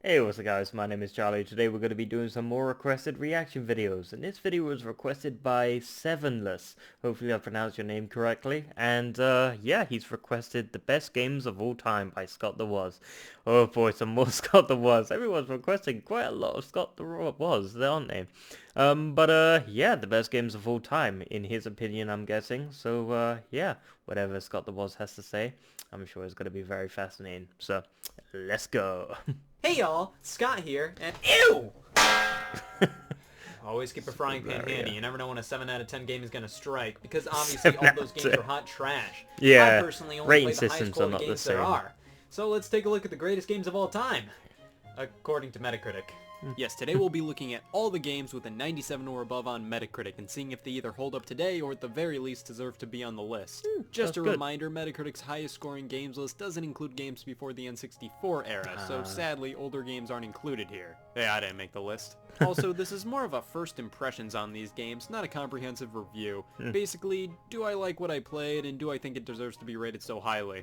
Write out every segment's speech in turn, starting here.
Hey, what's up guys, my name is Charlie. Today we're going to be doing some more requested reaction videos, and this video was requested by Sevenless. Hopefully I pronounced your name correctly, and yeah, he's requested the best games of all time by Scott the Woz. Oh boy, some more Scott the Woz. Everyone's requesting quite a lot of Scott the Woz, aren't they? Yeah, the best games of all time, in his opinion, I'm guessing. So, yeah, whatever Scott the Woz has to say, I'm sure it's going to be very fascinating. So, let's go. Hey y'all, Scott here, and ew! Always keep a frying pan handy. You never know when a 7 out of 10 game is going to strike, because obviously all those games are hot trash. Yeah, I personally only play the highest systems are quality not the games there same. are. So let's take a look at the greatest games of all time, according to Metacritic. Yes, today we'll be looking at all the games with a 97 or above on Metacritic and seeing if they either hold up today or at the very least deserve to be on the list. Just a reminder, Metacritic's highest scoring games list doesn't include games before the N64 era, so sadly older games aren't included here. Yeah, I didn't make the list. Also, this is more of a first impressions on these games, not a comprehensive review. Basically, do I like what I played and do I think it deserves to be rated so highly?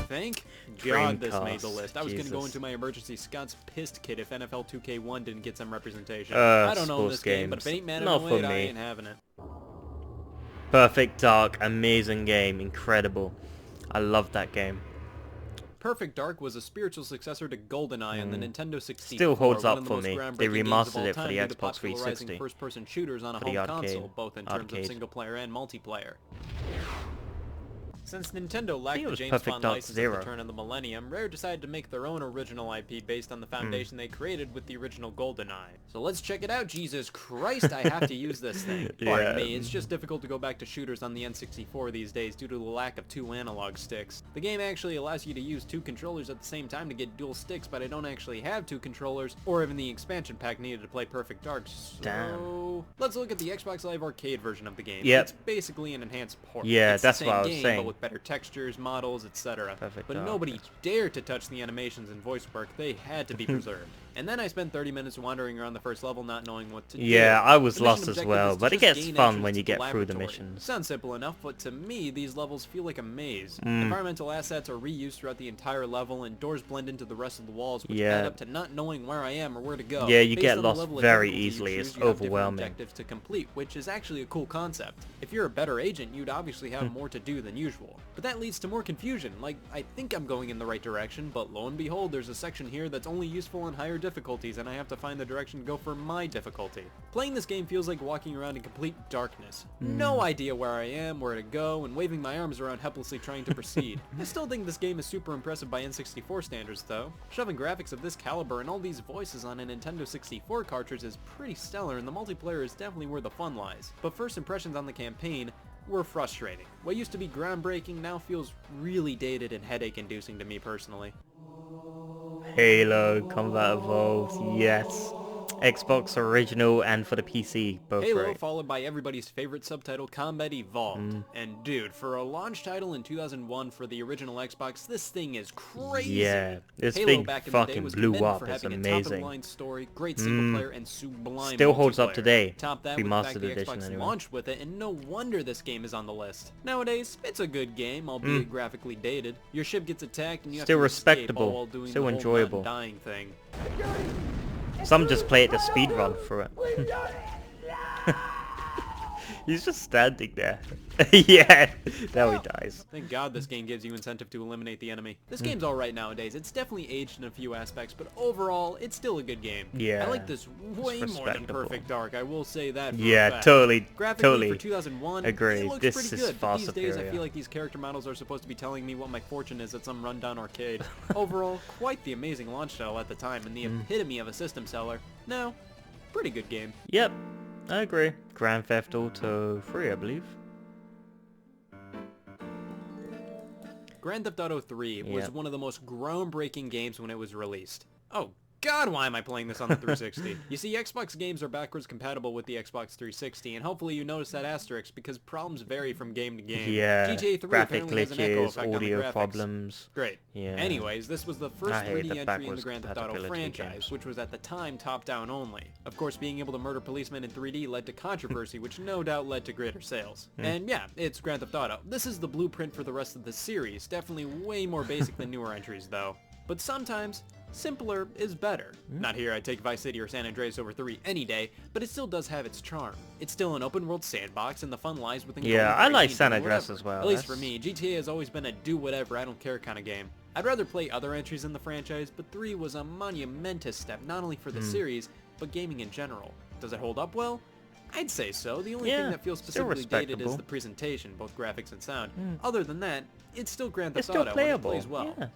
Thank God this made the list. I was going to go into my emergency Scott's pissed kid if NFL 2K1 didn't get some representation. I don't own this game, but if it ain't mad at it, I ain't having it. Perfect Dark, amazing game, incredible. I love that game. Perfect Dark was a spiritual successor to GoldenEye on the Nintendo 64. Still holds up one of the for most me. groundbreaking They games of remastered all it for time the due to Xbox 360. first-person shooters on a For the home arcade. console, both in terms of single player and multiplayer. Since Nintendo lacked the James Perfect Bond Dark license Zero. at the turn of the millennium, Rare decided to make their own original IP based on the foundation they created with the original GoldenEye. So let's check it out. Jesus Christ, I have to use this thing. Pardon me, it's just difficult to go back to shooters on the N64 these days due to the lack of 2 analog sticks. The game actually allows you to use 2 controllers at the same time to get dual sticks, but I don't actually have 2 controllers, or even the expansion pack needed to play Perfect Dark, so... Let's look at the Xbox Live Arcade version of the game. It's basically an enhanced port. Yeah, it's that's the what same I was game, saying. but with better textures, models, etc. But Dark. nobody dared to touch the animations and voice work. They had to be preserved. And then I spent 30 minutes wandering around the first level not knowing what to do. Yeah, I was The lost mission as objective well, is to but it just gets gain fun entrance when you to the get through the laboratory. missions. Sounds simple enough, but to me, these levels feel like a maze. Environmental assets are reused throughout the entire level, and doors blend into the rest of the walls, which add up to not knowing where I am or where to go. Yeah, you Based get on the lost level of very difficulty you easily. choose, It's you have different overwhelming. objectives to complete, which is actually a cool concept. If you're a better agent, you'd obviously have more to do than usual. But that leads to more confusion. Like, I think I'm going in the right direction, but lo and behold, there's a section here that's only useful on higher difficulties, and I have to find the direction to go for my difficulty. Playing this game feels like walking around in complete darkness. No idea where I am, where to go, and waving my arms around helplessly trying to proceed. I still think this game is super impressive by N64 standards, though. Shoving graphics of this caliber and all these voices on a Nintendo 64 cartridge is pretty stellar, and the multiplayer is definitely where the fun lies. But first impressions on the campaign were frustrating. What used to be groundbreaking now feels really dated and headache-inducing to me personally. Halo Combat Evolved, yes. Xbox original and for the PC, both Halo, great. followed by everybody's favorite subtitle, Combat Evolved. And dude, for a launch title in 2001 for the original Xbox, this thing is crazy. Yeah, this Halo thing back in the day fucking was blew commended up. for It's having a amazing. top-of-the-line story, great single-player, and sublime Still holds up multiplayer. today. Top that with the fact Remastered the edition Xbox anyway. launched with it, and no wonder this game is on the list. Nowadays, it's a good game, albeit graphically dated. Your ship gets attacked, and you Still have to escape respectable. all while doing Still the whole enjoyable. not dying thing. Some just play it to speedrun through it. He's just standing there. Yeah, now he dies. Thank God this game gives you incentive to eliminate the enemy. This game's alright nowadays. It's definitely aged in a few aspects, but overall, it's still a good game. Yeah, I like this way more than respectable. Perfect Dark, I will say that for a Yeah, fact. totally, Graphically, totally. for 2001, Agreed. it looks This pretty is good, far but these days I superior. feel like these character models are supposed to be telling me what my fortune is at some rundown arcade. Overall, quite the amazing launch title at the time, and the epitome of a system seller. Now, pretty good game. Yep, I agree. Grand Theft Auto 3, I believe. Grand Theft Auto 3 was one of the most groundbreaking games when it was released. Oh God, why am I playing this on the 360? You see, Xbox games are backwards compatible with the Xbox 360, and hopefully you notice that asterisk because problems vary from game to game. Yeah, GTA 3 graphic apparently has an echo glitches, effect on the audio graphics. problems. Great. Yeah. Anyways, this was the first I hate 3D the entry in the backwards Grand Theft Auto compatibility franchise, games. which was at the time top-down only. Of course, being able to murder policemen in 3D led to controversy, which no doubt led to greater sales. And yeah, it's Grand Theft Auto. This is the blueprint for the rest of the series. Definitely way more basic than newer entries, though. But sometimes, simpler is better. Not here, I'd take Vice City or San Andreas over 3 any day, but it still does have its charm. It's still an open world sandbox, and the fun lies within Yeah, I like San Andreas Andreas as well. At least for me, GTA has always been a do whatever, I don't care kind of game. I'd rather play other entries in the franchise, but 3 was a monumentous step not only for the series, but gaming in general. Does it hold up well? I'd say so. The only thing that feels still specifically dated is respectable. the presentation, both graphics and sound. Other than that, it's still Grand It's Theft still Auto, and it playable. plays well. Yeah.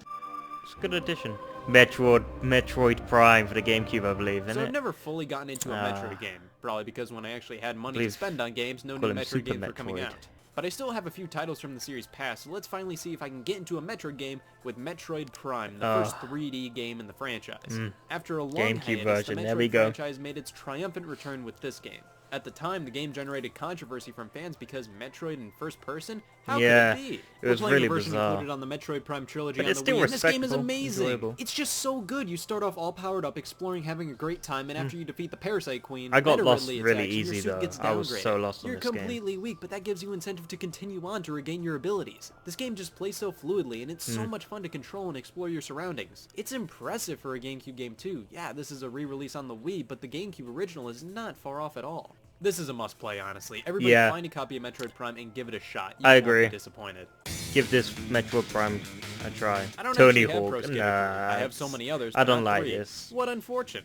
It's a good addition. Metroid Prime for the GameCube, I believe, isn't So it? I've never fully gotten into a Metroid game, probably because when I actually had money to Believe- spend on games, no call new him Metroid Super games were coming Metroid. out. But I still have a few titles from the series past, so let's finally see if I can get into a Metroid game with Metroid Prime, the first 3D game in the franchise. After a long GameCube hiatus, version, the there Metroid we go. franchise made its triumphant return with this game. At the time, the game generated controversy from fans because Metroid in first person? How Yeah, could it be? it We're was playing really the version bizarre. included on the Metroid Prime trilogy But on it's the still Wii, and this game is respectable, amazing. enjoyable. It's just so good. You start off all powered up, exploring, having a great time, and after you defeat the Parasite Queen, I got Meta lost Ridley really attacks, and your easy, suit though. gets I was downgraded. so lost on You're this game. completely weak, but that gives you incentive to continue on to regain your abilities. This game just plays so fluidly, and it's so much fun to control and explore your surroundings. It's impressive for a GameCube game too. Yeah, this is a re-release on the Wii, but the GameCube original is not far off at all. This is a must-play, honestly. Everybody Yeah. find a copy of Metroid Prime and give it a shot. You I won't agree. be disappointed. Give this Metroid Prime a try. I don't Tony actually have Hawk. Pro Skater 3. Nah, I have so many others. I but don't not like 3. this. What unfortunate.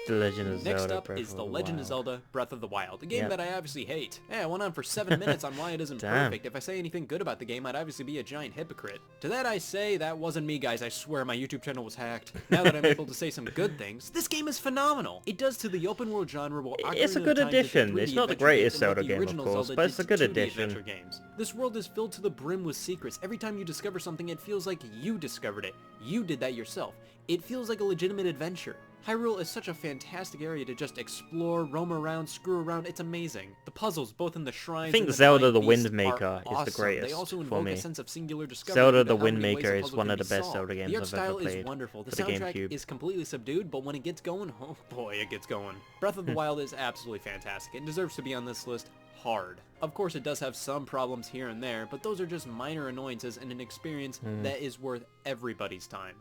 The Legend of Zelda. Next up Breath is of The Legend of Wild. Zelda Breath of the Wild, a game Yep. that I obviously hate. Yeah, I went on for 7 minutes on why it isn't Damn. perfect. If I say anything good about the game, I'd obviously be a giant hypocrite. To that I say, that wasn't me, guys. I swear my YouTube channel was hacked. Now that I'm able to say some good things, this game is phenomenal. It does to the open world genre what It's a Ocarina of good Time did to addition. 3D It's not the adventure greatest games and what Zelda the game, of original course, Zelda but did it's a to good 2D addition. adventure games. This world is filled to the brim with secrets. Every time you discover something, it feels like you discovered it. You did that yourself. It feels like a legitimate adventure. Hyrule is such a fantastic area to just explore, roam around, screw around. It's amazing. The puzzles, both in the shrines I think and the Zelda Divine the Beasts, Wind Maker are is the awesome. greatest They also for invoke me. a sense of singular discovery. Zelda due to the how Wind many ways Maker a is puzzle one can of the be best solved. Zelda games The art I've style ever played is wonderful. The for the soundtrack GameCube. is completely subdued, but when it gets going, oh boy, it gets going. Breath of the Wild is absolutely fantastic. It deserves to be on this list hard. Of course, it does have some problems here and there, but those are just minor annoyances and an experience that is worth everybody's time.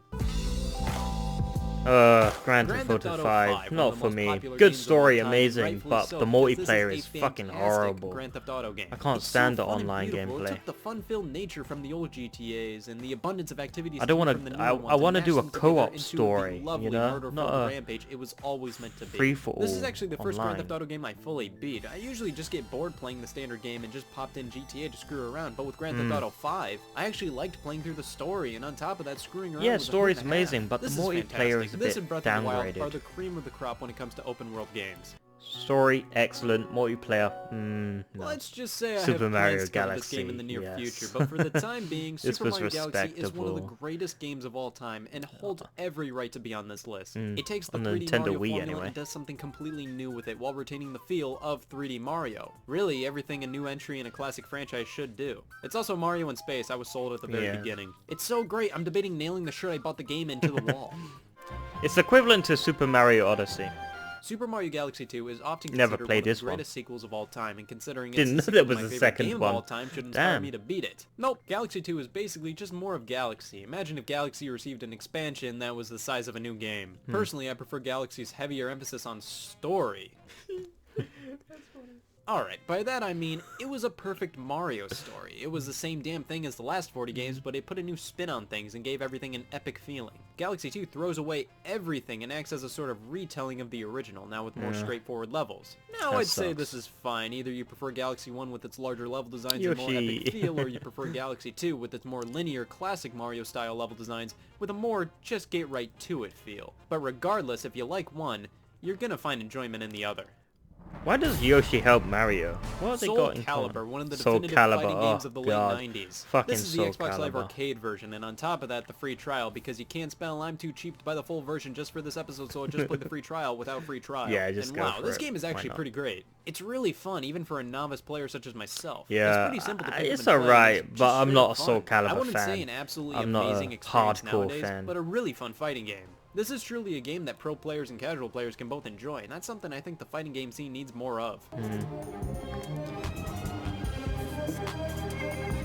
Grand Theft Auto 5, not for me. Good story, amazing, but the multiplayer is fucking horrible. Grand Theft Auto game. I can't It's stand so the fun and online beautiful. It gameplay. took the fun-filled nature from the old GTAs and the abundance of activities. I don't seen wanna- from the newer I ones and wanna mashed do a them together co-op into the story, you lovely know? murder-filled Not a rampage it was always meant to be. free-for-all This is actually the first Grand online. Theft Auto game I fully beat. I usually just get bored playing the standard game and just popped in GTA to screw around, but with Grand Theft Auto 5, I actually liked playing through the story, and on top of that, screwing around Yeah, was a story's hoot and a half. amazing, but the This multiplayer fantastic. is a This bit and Breath of the Wild are downgraded. the cream of the crop when it comes to open world games. Story, excellent. Multiplayer, no. Let's just say I Super have Mario plans to cover this game Galaxy, in the near yes. future, but for the time being, This Super was Mario Galaxy is one of the respectable. greatest games of all time and holds every right to be on this list. It takes the on the 3D Nintendo Mario Wii formula anyway. and does something completely new with it while retaining the feel of 3D Mario. Really, everything a new entry in a classic franchise should do. It's also Mario in space. I was sold at the very Yeah. beginning. It's so great, I'm debating nailing the shirt I bought the game into the wall. It's equivalent to Super Mario Odyssey. Super Mario Galaxy 2 is often Never considered played one of this the one. greatest sequels of all time, and considering Didn't it's know the there sequel was to a my favorite second game one. of all time should inspire Damn. me to beat it. Nope, Galaxy 2 is basically just more of Galaxy. Imagine if Galaxy received an expansion that was the size of a new game. Personally, I prefer Galaxy's heavier emphasis on story. Alright, by that I mean, it was a perfect Mario story. It was the same damn thing as the last 40 games, but it put a new spin on things and gave everything an epic feeling. Galaxy 2 throws away everything and acts as a sort of retelling of the original, now with more straightforward levels. Now That I'd say sucks. this is fine. Either you prefer Galaxy 1 with its larger level designs and more Yoshi. epic feel, or you prefer Galaxy 2 with its more linear, classic Mario-style level designs with a more just get right to it feel. But regardless, if you like one, you're gonna find enjoyment in the other. Why does Yoshi help Mario? What have they Soul got in Calibur, common? one of the Soul definitive Calibur, fighting games oh, of the God. late 90s. Fucking This is the Soul Xbox Live Calibur. Arcade version, and on top of that, the free trial, because you can't spell I'm too cheap to buy the full version just for this episode, so I'll just play the free trial without free trial. Yeah, just and go wow, for this it. game is Why actually not? pretty great. It's really fun, even for a novice player such as myself. Yeah, it's pretty simple to pick it's up and play, alright, and it's but just I'm straight not a up Soul fun. I Calibur wouldn't say fan. an absolutely I'm not a amazing experience hardcore nowadays, fan. but a really fun fighting game. This is truly a game that pro players and casual players can both enjoy, and that's something I think the fighting game scene needs more of.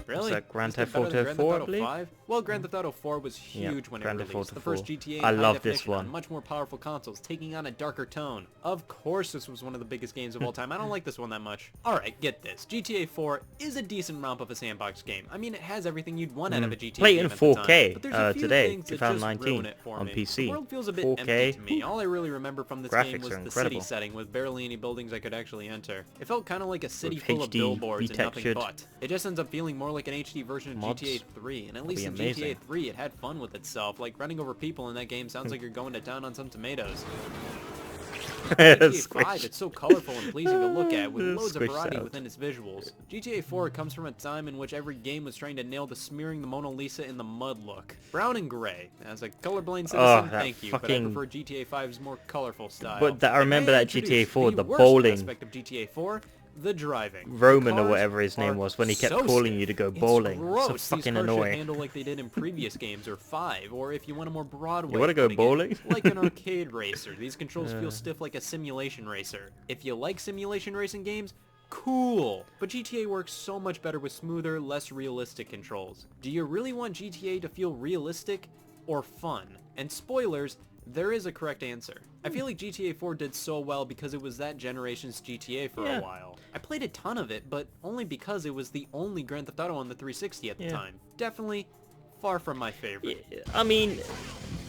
Really? that Grand Is it Theft better than Auto Grand 4, I Theft Auto believe? 5? Well, Grand Theft Auto 4 was huge when it Grand Theft released. Auto The first 4. GTA I in high love this definition one. on much more powerful consoles, taking on a darker tone. Of course this was one of the biggest games of all time. I don't like this one that much. Alright, get this. GTA 4 is a decent romp of a sandbox game. I mean, it has everything you'd want out of a GTA Play it game in at the time. 4K But there's a few today, things that just 2019, ruin it for on me. PC. The world feels a bit 4K. empty to me. All I really remember from this game Graphics was are the incredible. city setting with barely any buildings I could actually enter. It felt kind of like a city With full of HD billboards and nothing retextured but. It just ends up feeling more like an HD version of mods. GTA 3, and at That'd least be in amazing. GTA 3 it had fun with itself, like running over people in that game sounds like you're going to town on some tomatoes. GTA 5, it's so colorful and pleasing to look at, with loads of Squish variety sound. within its visuals. GTA 4 comes from a time in which every game was trying to nail the smearing the Mona Lisa in the mud look. Brown and gray. As a colorblind citizen, that thank you, but I fucking- prefer GTA 5's more colorful style. But I remember And that GTA 4, introduce the worst bowling. aspect of GTA 4, the driving. Roman The or cars whatever his name are was when he kept so calling stiff. you to go It's bowling. gross. So These fucking cars should annoying. handle like they did in previous games or 5, or if you want a more broad way. You wanna of go putting it, bowling? like an arcade racer. These controls feel stiff like a simulation racer. If you like simulation racing games, cool. But GTA works so much better with smoother, less realistic controls. Do you really want GTA to feel realistic or fun? And spoilers, there is a correct answer. I feel like GTA 4 did so well because it was that generation's GTA for Yeah. a while. I played a ton of it, but only because it was the only Grand Theft Auto on the 360 at the Yeah. time. Definitely far from my favorite. I mean,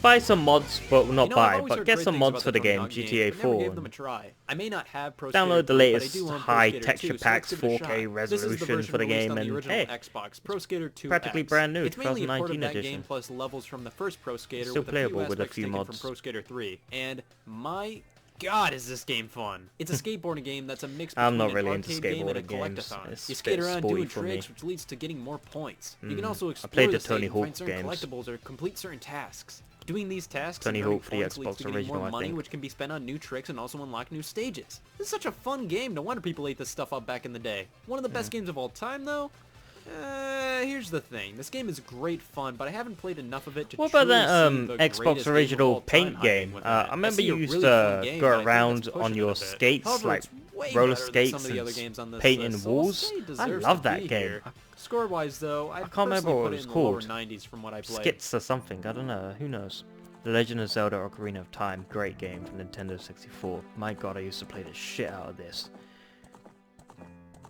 buy some mods, but not You know, I've buy, always but heard get great some things mods about for the Tony game, Hawk GTA games, but never 4. gave them a try. I may not have Pro Download the Skater 3, but I latest do own Pro high Skater texture 2, so packs, let's give it a 4K shot. This is the resolution version for the released game, on the and original hey, Xbox, Pro Skater 2 practically brand new, It's mainly a port of 2019 that edition. game plus levels from the first Pro Skater Still with a playable few with a aspects few taken mods. from Pro Skater 3. And my God, is this game fun. It's a skateboarding game that's a mix between I'm not an really into arcade game and a skateboarding games. collectathon. It's You a skate bit around sporty doing for me. tricks, which leads to getting more points. You can also I explore played the the state Tony and find Hawk certain games. collectibles or complete certain tasks. Doing these tasks Tony and earning Hawk for the points leads Xbox to getting original, more I money, think. which can be spent on new tricks and also unlock new stages. This is such a fun game. No wonder people ate this stuff up back in the day. One of the best games of all time, though? Here's the thing. This game is great fun, but I haven't played enough of it to What about truly that see the greatest Xbox game of original all time paint hiding game? within I it. remember see you a used really to fun game, go but I think around that's pushing on it your a bit. skates, However, like it's way roller better than skates some of the and other games on this painting list, so I'll walls. say it I deserves love to that be game. here. Score-wise, though, I can't remember what put it it was in the lower called. 90s from what I played. Skits or something, I don't know, who knows. The Legend of Zelda Ocarina of Time, great game for Nintendo 64. My god, I used to play the shit out of this.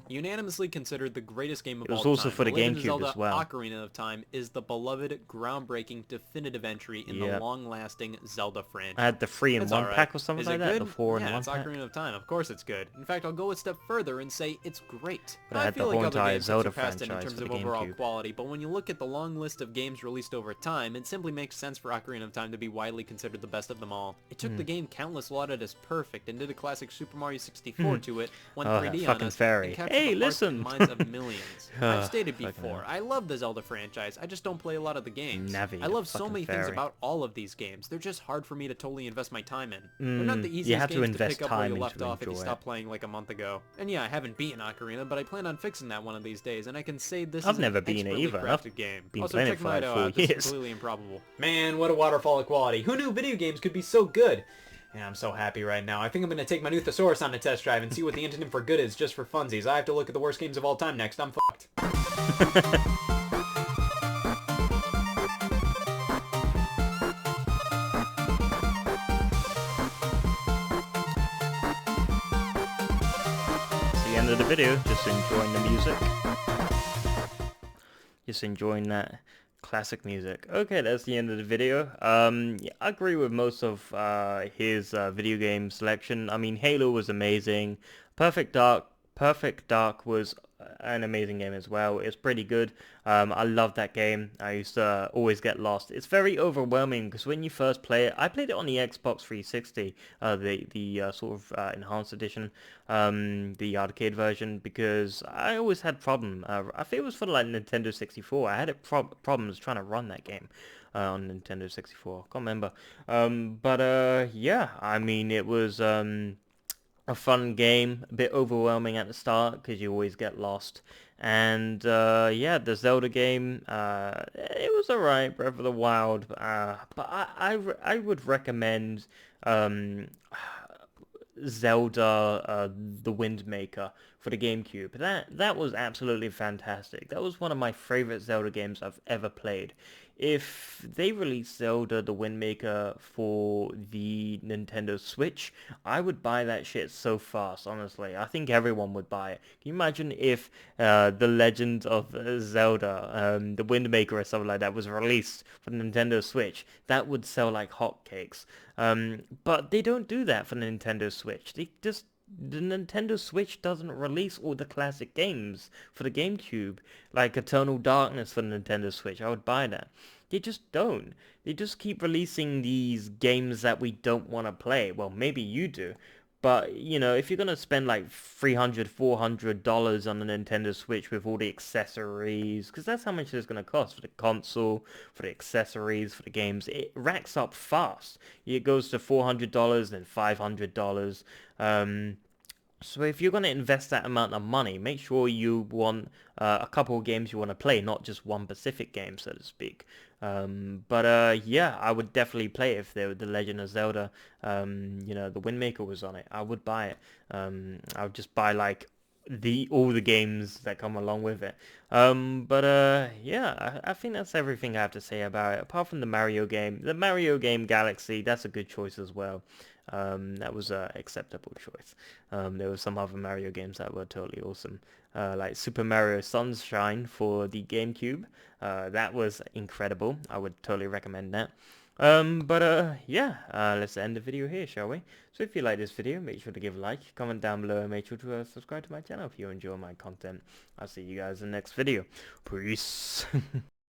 Unanimously considered the greatest game of all It was time. also for the Legend of GameCube Zelda as well. Ocarina of Time is the beloved, groundbreaking, definitive entry in the Yep. long-lasting Zelda franchise. I had the 3-in-1 It's alright. pack or something Is like it that, good? the 4-in-1 Yeah, it's pack. Ocarina of Time. Of course it's good. In fact, I'll go a step further and say it's great. But I I had feel the like whole other entire games Zelda have surpassed it in franchise terms for of the overall GameCube. quality, but when you look at the long list of games released over time, it simply makes sense for Ocarina of Time to be widely considered the best of them all. It took the game countless lauded as perfect and did a classic Super Mario 64 to it, went Oh, 3D that on fucking us, fairy. and captured Hey, the hearts and listen. minds of millions. I've stated Fucking before, hell. I love the Zelda franchise, I just don't play a lot of the games. Navi, I love so fucking many things fairy. about all of these games, they're just hard for me to totally invest my time in. They're not the you easiest have to games invest pick up where time you into left off if you enjoy stopped it. playing like a month ago. And yeah, I haven't beaten Ocarina, but I plan on fixing that one of these days, and I can say this I've is never an beaten it expertly either. crafted I've game. been Also, playing it check for my like video 4 out. This is years. completely improbable. Man, what a waterfall of quality. Who knew video games could be so good? And I'm so happy right now. I think I'm going to take my new Thesaurus on a test drive and see what the antonym for good is just for funsies. I have to look at the worst games of all time next. I'm fucked. It's the end of the video, just enjoying the music. Just enjoying that classic music. Okay, that's the end of the video. Yeah, I agree with most of his video game selection. I mean, Halo was amazing. Perfect Dark was an amazing game as well. It's pretty good. I love that game. I used to always get lost. It's very overwhelming because when you first play it, I played it on the Xbox 360, the sort of enhanced edition, the arcade version, because I always had problem. I think it was for like Nintendo 64. I had problems trying to run that game on Nintendo 64. Can't remember. Yeah, I mean it was a fun game, a bit overwhelming at the start because you always get lost. And yeah, the Zelda game, it was alright, Breath of the Wild, but I would recommend Zelda The Wind Waker, for the GameCube. That was absolutely fantastic. That was one of my favorite Zelda games I've ever played. If they released Zelda The Wind Waker for the Nintendo Switch, I would buy that shit so fast, honestly. I think everyone would buy it. Can you imagine if The Legend of Zelda, The Wind Waker or something like that was released for the Nintendo Switch? That would sell like hotcakes. But they don't do that for the Nintendo Switch. The Nintendo Switch doesn't release all the classic games for the GameCube, like Eternal Darkness for the Nintendo Switch. I would buy that. They just don't. They just keep releasing these games that we don't want to play. Well, maybe you do. But, you know, if you're going to spend like $300, $400 on the Nintendo Switch with all the accessories, because that's how much it's going to cost for the console, for the accessories, for the games, it racks up fast. It goes to $400, then $500. So if you're going to invest that amount of money, make sure you want a couple of games you want to play, not just one specific game, so to speak. Yeah, I would definitely play it if The Legend of Zelda, you know, The Wind Waker was on it. I would buy it. I would just buy like all the games that come along with it. Yeah, I think that's everything I have to say about it. Apart from the Mario game Galaxy, that's a good choice as well. That was a acceptable choice. There were some other Mario games that were totally awesome, like Super Mario Sunshine for the GameCube. That was incredible. I would totally recommend that. Yeah, let's end the video here, shall we? So if you like this video, make sure to give a like, comment down below, and make sure to subscribe to my channel if you enjoy my content. I'll see you guys in the next video. Peace.